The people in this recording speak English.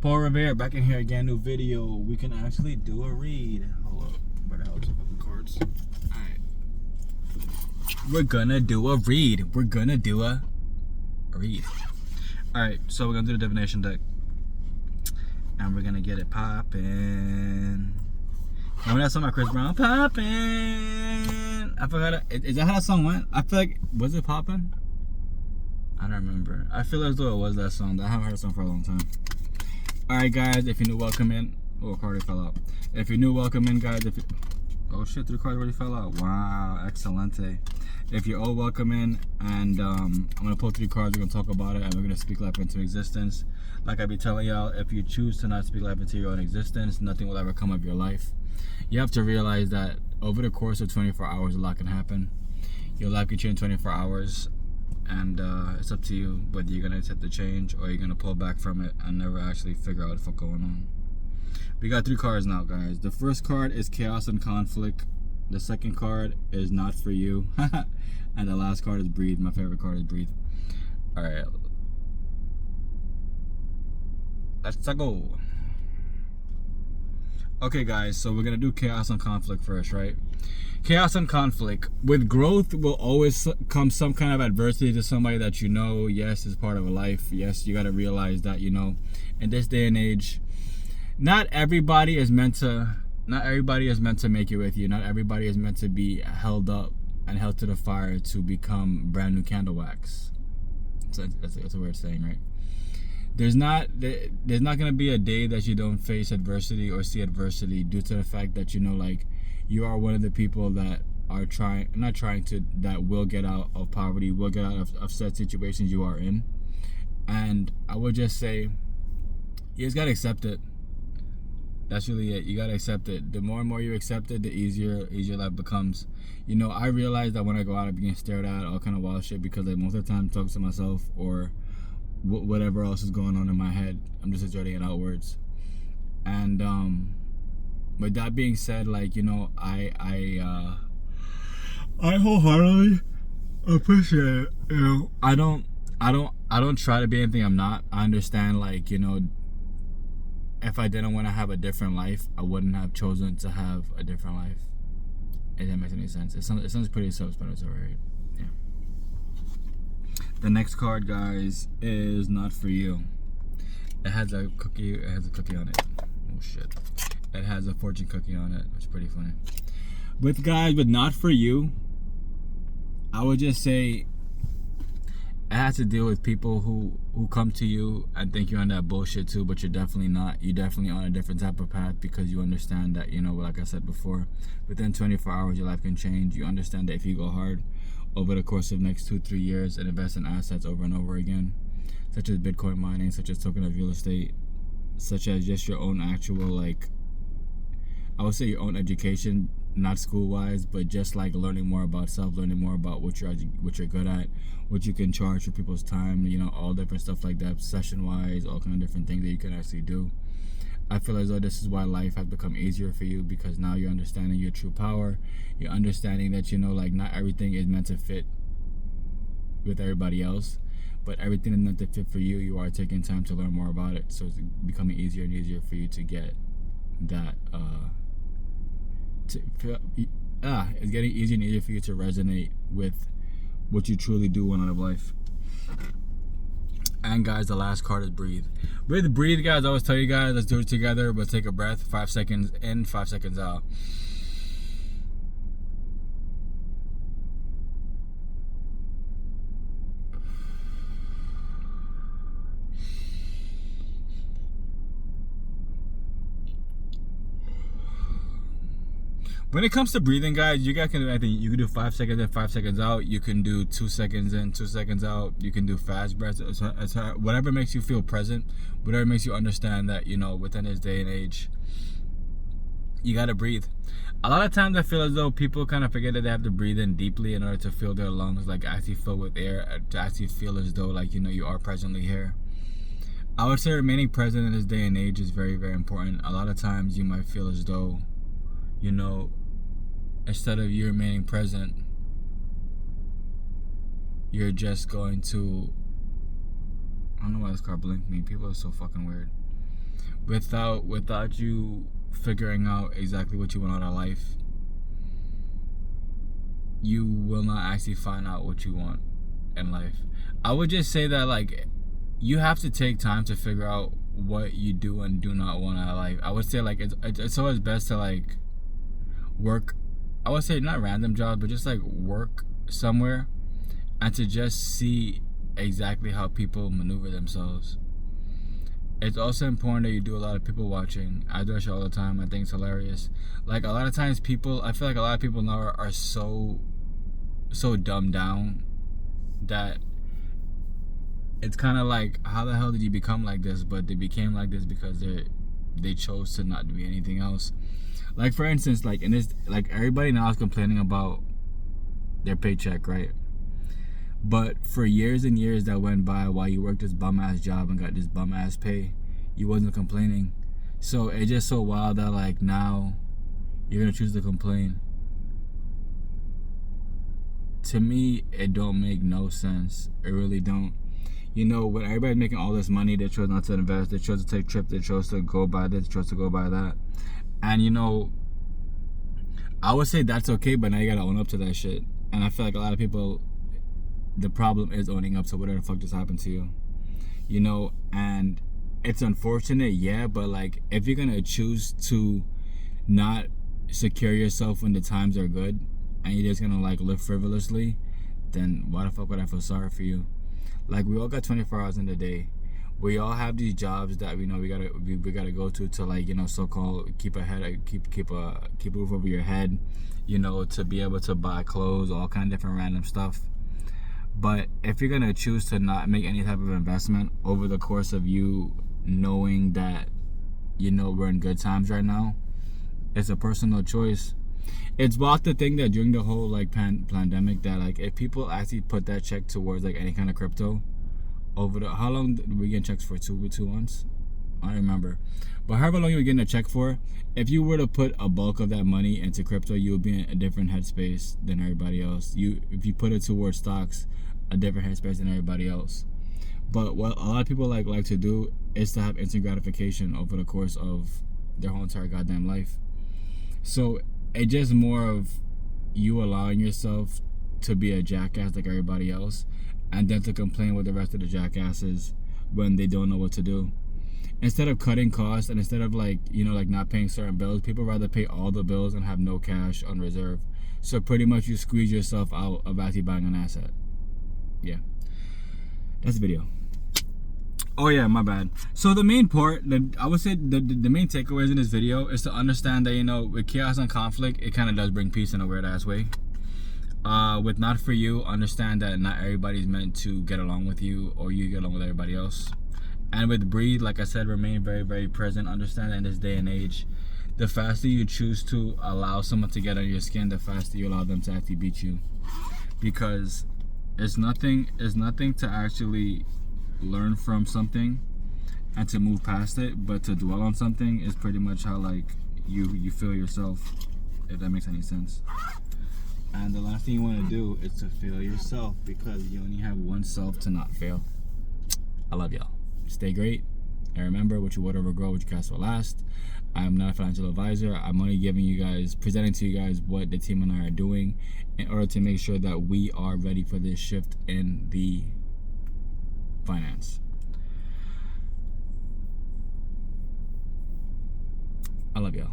Paul Revere back in here again, new video. We can actually do a read. Hold up, where the hell is the fucking cards? Alright. We're gonna do a read. We're gonna do a read. Alright, so we're gonna do the divination deck. And we're gonna get it poppin'. Remember that song by Chris Brown? Poppin'. I forgot it. Is that how that song went? I feel like, was it poppin'? I don't remember. I feel as though it was that song. I haven't heard that song for a long time. Alright guys, if you're new, welcome in. Oh, a card already fell out. If you're new, welcome in guys. If you... Oh shit, the card already fell out. Wow, excelente. If you're old, welcome in. And I'm gonna pull 3 cards, we're gonna talk about it, and we're gonna speak life into existence. Like I be telling y'all, if you choose to not speak life into your own existence, nothing will ever come of your life. You have to realize that over the course of 24 hours, a lot can happen. Your life can change 24 hours. And it's up to you whether you're gonna accept the change or you're gonna pull back from it and never actually figure out what the fuck going on. We got 3 cards now, guys. The first card is chaos and conflict. The second card is not for you. And the last card is breathe. My favorite card is breathe. Alright. Let's go. Okay guys, so we're gonna do chaos and conflict first, right? Chaos and conflict. With growth will always come some kind of adversity to somebody that you know. Yes, it's part of a life. Yes, you gotta realize that, you know, in this day and age, not everybody is meant to make it with you. Not everybody is meant to be held up and held to the fire to become brand new candle wax. That's a weird saying, right? There's not gonna be a day that you don't face adversity or see adversity due to the fact that, you know, like, you are one of the people that are that will get out of poverty, will get out of set situations you are in. And I would just say, you just gotta accept it. That's really it. You gotta accept it. The more and more you accept it, the easier life becomes. You know, I realize that when I go out, I'm being stared at, all kind of wild shit, because like most of the time I talk to myself or whatever else is going on in my head, I'm just exerting it outwards. And with that being said, like, you know, I wholeheartedly appreciate it. You know, I don't try to be anything I'm not. I understand, like, you know, if I didn't want to have a different life, I wouldn't have chosen to have a different life. If that makes any sense. It sounds pretty self-explanatory, right? Yeah. The next card, guys, is not for you. It has a cookie. It has a cookie on it. Oh shit. It has a fortune cookie on it, which is pretty funny. With not for you, I would just say it has to deal with people who come to you and think you're on that bullshit too, but you're definitely not. You're definitely on a different type of path, because you understand that, you know, like I said before, within 24 hours your life can change. You understand that if you go hard over the course of the next 2-3 years and invest in assets over and over again, such as Bitcoin mining, such as tokenized real estate, such as just your own actual, like, I would say your own education, not school-wise, but just like learning more about self, learning more about what you're good at, what you can charge for people's time, you know, all different stuff like that, session-wise, all kind of different things that you can actually do. I feel as though this is why life has become easier for you, because now you're understanding your true power. You're understanding that, you know, like, not everything is meant to fit with everybody else, but everything is meant to fit for you. You are taking time to learn more about it, so it's becoming easier and easier for you to get that, it's getting easier and easier for you to resonate with what you truly do want out of life. And guys, the last card is breathe. With breathe, guys, I always tell you guys, let's do it together. But take a breath, 5 seconds in, 5 seconds out. When it comes to breathing, guys, you guys can do anything. You can do 5 seconds in, 5 seconds out. You can do 2 seconds in, 2 seconds out. You can do fast breaths. Whatever makes you feel present, whatever makes you understand that, you know, within this day and age, you gotta breathe. A lot of times I feel as though people kind of forget that they have to breathe in deeply in order to fill their lungs, like, actually fill with air, to actually feel as though, like, you know, you are presently here. I would say remaining present in this day and age is very, very important. A lot of times you might feel as though, you know, instead of you remaining present, you're just going to, I don't know why this car blinked me. People are so fucking weird. without you figuring out exactly what you want out of life, you will not actually find out what you want in life. I would just say that, like, you have to take time to figure out what you do and do not want out of life. I would say, like, it's always best to, like, work, I would say not random jobs, but just like work somewhere and to just see exactly how people maneuver themselves. It's also important that you do a lot of people watching. I do that shit all the time. I think it's hilarious. Like, a lot of times I feel like a lot of people now are so dumbed down that it's kind of like, how the hell did you become like this? But they became like this because they chose to not do anything else. Like, for instance, like in this, like, everybody now is complaining about their paycheck, right? But for years and years that went by while you worked this bum ass job and got this bum ass pay, you wasn't complaining. So it's just so wild that, like, now you're gonna choose to complain. To me, it don't make no sense. It really don't. You know, when everybody's making all this money, they chose not to invest, they chose to take trips, they chose to go buy this, they chose to go buy that. And, you know, I would say that's okay, but now you gotta own up to that shit. And I feel like a lot of people, the problem is owning up to whatever the fuck just happened to you. You know, and it's unfortunate, yeah, but, like, if you're gonna choose to not secure yourself when the times are good and you're just gonna, like, live frivolously, then why the fuck would I feel sorry for you? Like, we all got 24 hours in the day. We all have these jobs that we know we gotta go to, like, you know, so-called keep a roof over your head, you know, to be able to buy clothes, all kind of different random stuff. But if you're gonna choose to not make any type of investment over the course of you knowing that, you know, we're in good times right now, it's a personal choice. It's about to think that during the whole, like, pandemic, that, like, if people actually put that check towards, like, any kind of crypto over the, how long did we get checks for? 2 months? I don't remember. But however long you were getting a check for, if you were to put a bulk of that money into crypto, you would be in a different headspace than everybody else. If you put it towards stocks, a different headspace than everybody else. But what a lot of people like to do is to have instant gratification over the course of their whole entire goddamn life. So it's just more of you allowing yourself to be a jackass like everybody else, and then to complain with the rest of the jackasses when they don't know what to do. Instead of cutting costs and instead of, like, you know, like, not paying certain bills, people rather pay all the bills and have no cash on reserve. So pretty much you squeeze yourself out of actually buying an asset. Yeah, that's the video. Oh yeah, my bad. So the main part, I would say the main takeaways in this video is to understand that, you know, with chaos and conflict, it kind of does bring peace in a weird ass way. With not for you, understand that not everybody's meant to get along with you or you get along with everybody else. And with breathe, like I said, remain very, very present. Understand that in this day and age, the faster you choose to allow someone to get under your skin, the faster you allow them to actually beat you. Because it's nothing to actually learn from something and to move past it, but to dwell on something is pretty much how, like, you feel yourself, if that makes any sense. And the last thing you want to do is to fail yourself, because you only have one self to not fail. I love y'all. Stay great. And remember, what you water will grow, what you cast will last. I am not a financial advisor. I'm only presenting to you guys what the team and I are doing in order to make sure that we are ready for this shift in the finance. I love y'all.